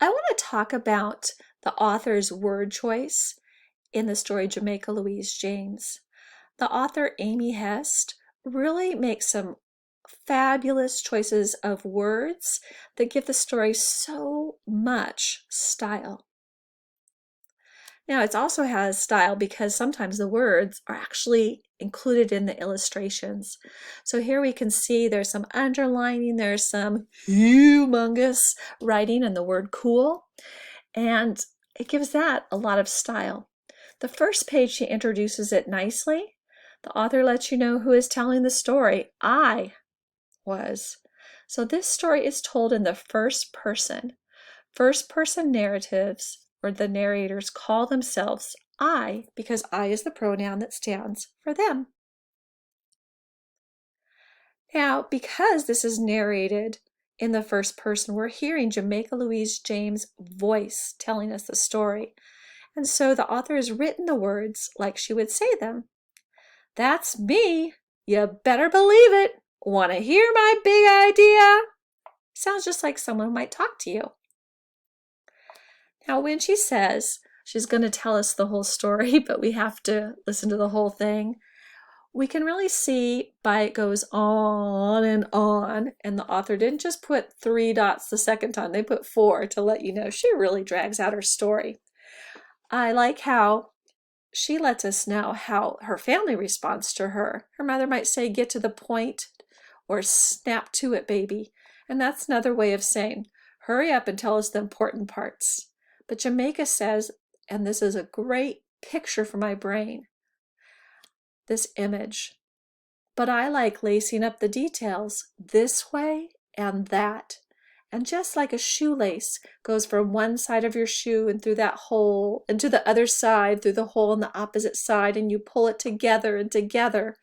I want to talk about the author's word choice in the story Jamaica Louise James. The author, Amy Hest, really makes some fabulous choices of words that give the story so much style. Now, it also has style because sometimes the words are actually included in the illustrations. So here we can see there's some underlining, there's some humongous writing in the word cool, and it gives that a lot of style. The first page, she introduces it nicely. The author lets you know who is telling the story. I was. So this story is told in the first person. First person narratives, where the narrators call themselves I, because I is the pronoun that stands for them. Now, because this is narrated in the first person, we're hearing Jamaica Louise James' voice telling us the story. And so the author has written the words like she would say them. That's me. You better believe it. Want to hear my big idea? Sounds just like someone might talk to you. Now, when she says she's going to tell us the whole story, but we have to listen to the whole thing, we can really see by it goes on, and the author didn't just put 3 dots the second time, they put 4 to let you know she really drags out her story. I like how she lets us know how her family responds to her. Her mother might say, get to the point, or snap to it, baby. And that's another way of saying, hurry up and tell us the important parts. But Jamaica says, and this is a great picture for my brain, this image. But I like lacing up the details this way and that. And just like a shoelace goes from one side of your shoe and through that hole, and to the other side through the hole on the opposite side, and you pull it together and together,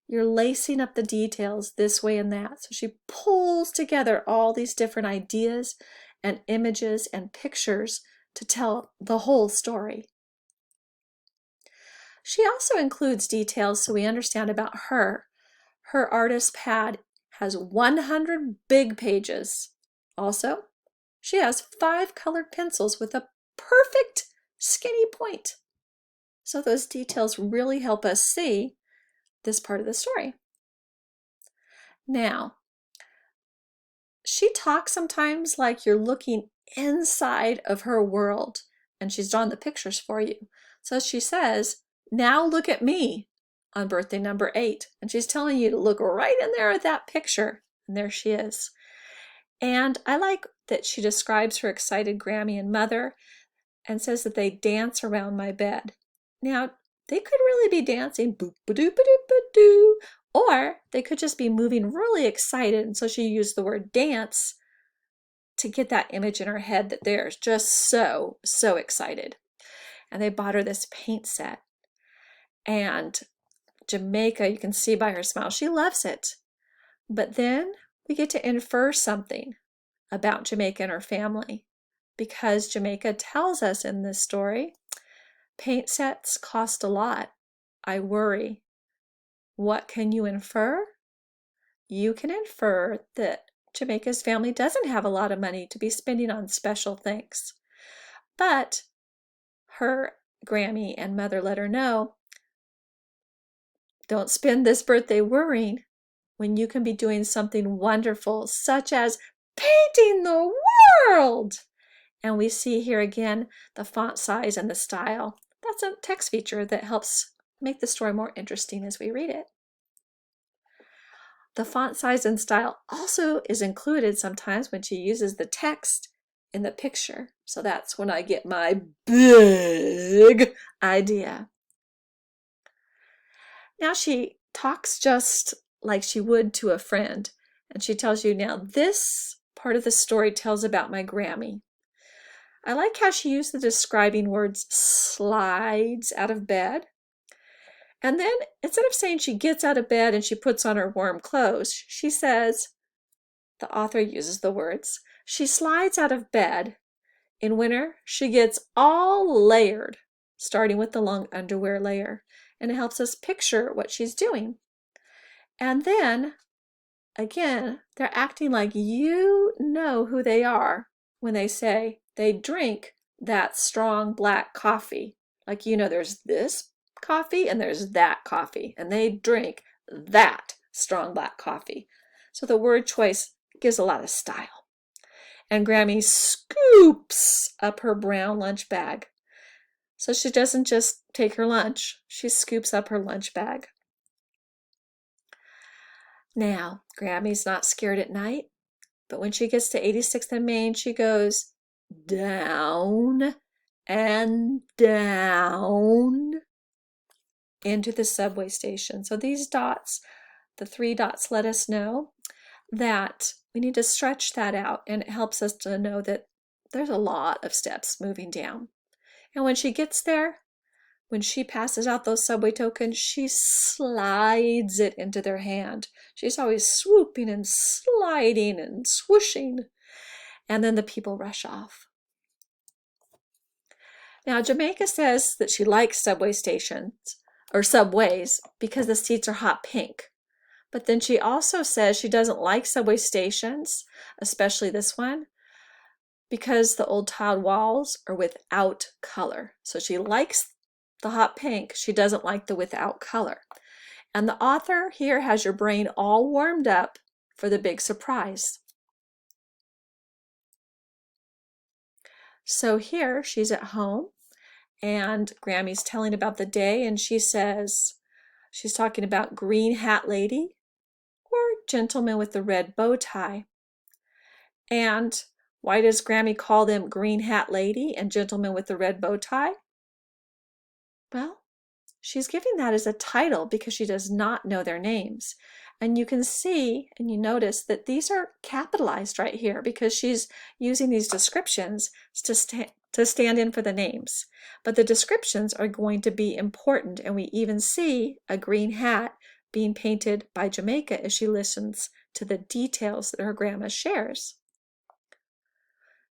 you're lacing up the details this way and that. So she pulls together all these different ideas and images and pictures to tell the whole story. She also includes details so we understand about her. Her artist pad has 100 big pages. Also, she has 5 colored pencils with a perfect skinny point. So those details really help us see this part of the story. Now, she talks sometimes like you're looking inside of her world, and she's drawn the pictures for you. So she says, now look at me on birthday number 8. And she's telling you to look right in there at that picture. And there she is. And I like that she describes her excited Grammy and mother and says that they dance around my bed. Now, they could really be dancing, boop-a-doop-a-doop-a-doo, or they could just be moving really excited. And so she used the word dance to get that image in her head that they're just so excited. And they bought her this paint set. And Jamaica, you can see by her smile, she loves it. But then we get to infer something about Jamaica and her family, because Jamaica tells us in this story, paint sets cost a lot. I worry. What can you infer? You can infer that Jamaica's family doesn't have a lot of money to be spending on special things. But her Grammy and mother let her know, don't spend this birthday worrying when you can be doing something wonderful, such as painting the world. And we see here again the font size and the style. That's a text feature that helps make the story more interesting as we read it. The font size and style also is included sometimes when she uses the text in the picture. So that's when I get my big idea. Now she talks just like she would to a friend, and she tells you, now this part of the story tells about my Grammy. I like how she used the describing words slides out of bed. And then instead of saying she gets out of bed and she puts on her warm clothes, she says, the author uses the words, she slides out of bed. In winter, she gets all layered, starting with the long underwear layer. And it helps us picture what she's doing. And then, again, they're acting like you know who they are when they say they drink that strong black coffee. Like, there's this coffee and there's that coffee, and they drink that strong black coffee. So the word choice gives a lot of style. And Grammy scoops up her brown lunch bag. So she doesn't just take her lunch, she scoops up her lunch bag. Now, Grammy's not scared at night, but when she gets to 86th and Main, she goes down and down into the subway station. So these dots, the 3 dots, let us know that we need to stretch that out, and it helps us to know that there's a lot of steps moving down. And when she gets there, when she passes out those subway tokens, she slides it into their hand. She's always swooping and sliding and swooshing. And then the people rush off. Now, Jamaica says that she likes subway stations, or subways, because the seats are hot pink. But then she also says she doesn't like subway stations, especially this one, because the old tiled walls are without color. So she likes the hot pink, she doesn't like the without color. And the author here has your brain all warmed up for the big surprise. So here she's at home, and Grammy's telling about the day, and she says she's talking about green hat lady or gentleman with the red bow tie. And why does Grammy call them green hat lady and gentleman with the red bow tie? Well, she's giving that as a title because she does not know their names. And you can see and you notice that these are capitalized right here because she's using these descriptions to stand in for the names. But the descriptions are going to be important, and we even see a green hat being painted by Jamaica as she listens to the details that her grandma shares.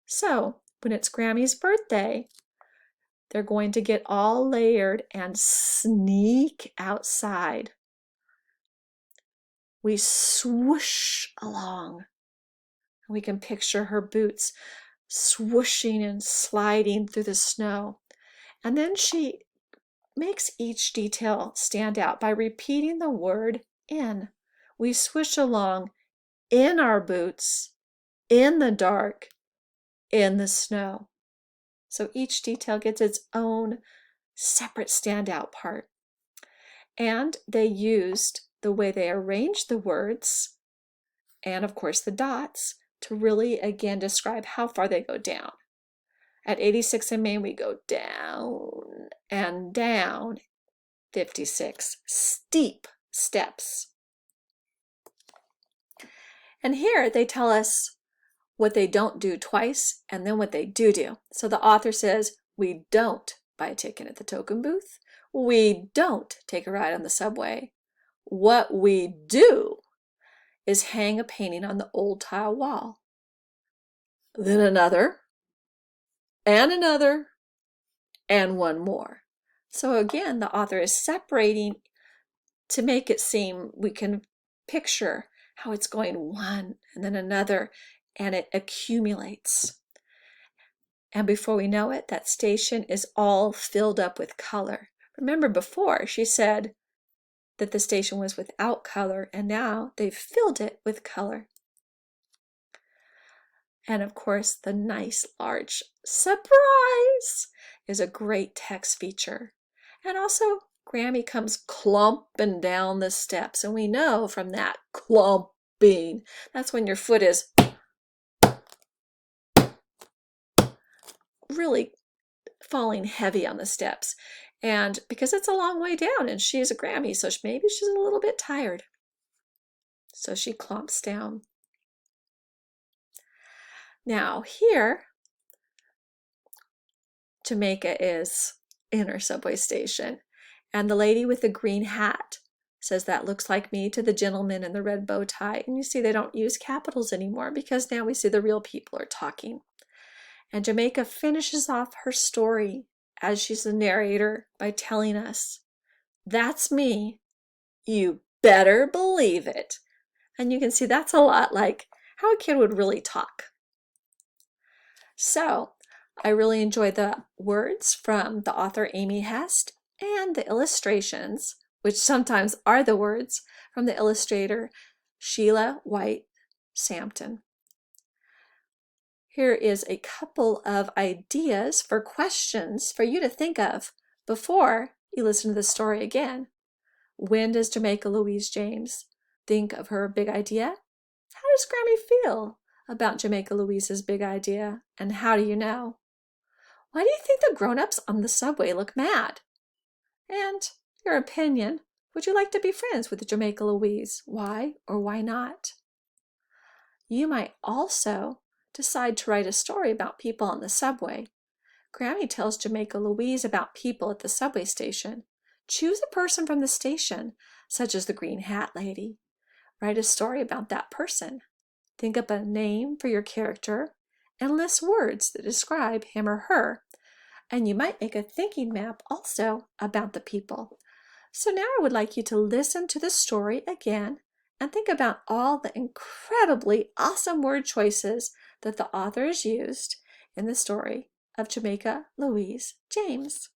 So when it's Grammy's birthday, they're going to get all layered and sneak outside. We swoosh along. We can picture her boots swooshing and sliding through the snow. And then she makes each detail stand out by repeating the word in. We swoosh along in our boots, in the dark, in the snow. So each detail gets its own separate standout part. And they used the way they arranged the words, and of course the dots, to really again describe how far they go down. At 86 in Maine, we go down and down 56 steep steps. And here they tell us what they don't do twice and then what they do. So the author says, we don't buy a ticket at the token booth. We don't take a ride on the subway. What we do is hang a painting on the old tile wall. Then another, and another, and one more. So again, the author is separating to make it seem we can picture how it's going one and then another, and it accumulates. And before we know it, that station is all filled up with color. Remember before she said that the station was without color, and now they've filled it with color. And of course, the nice large surprise is a great text feature. And also, Grammy comes clumping down the steps, and we know from that clumping, that's when your foot is really falling heavy on the steps. And because it's a long way down, and she is a Grammy, so maybe she's a little bit tired. So she clumps down. Now here, Jamaica is in her subway station, and the lady with the green hat says, that looks like me, to the gentleman in the red bow tie. And you see they don't use capitals anymore because now we see the real people are talking. And Jamaica finishes off her story as she's the narrator by telling us, that's me, you better believe it. And you can see that's a lot like how a kid would really talk. So I really enjoyed the words from the author Amy Hest and the illustrations, which sometimes are the words, from the illustrator Sheila White Sampton. Here is a couple of ideas for questions for you to think of before you listen to the story again. When does Jamaica Louise James think of her big idea? How does Grammy feel about Jamaica Louise's big idea? And how do you know? Why do you think the grown-ups on the subway look mad? And your opinion, would you like to be friends with Jamaica Louise? Why or why not? You might also decide to write a story about people on the subway. Grammy tells Jamaica Louise about people at the subway station. Choose a person from the station, such as the green hat lady. Write a story about that person. Think up a name for your character and list words that describe him or her. And you might make a thinking map also about the people. So now I would like you to listen to the story again and think about all the incredibly awesome word choices that the authors used in the story of Jamaica Louise James.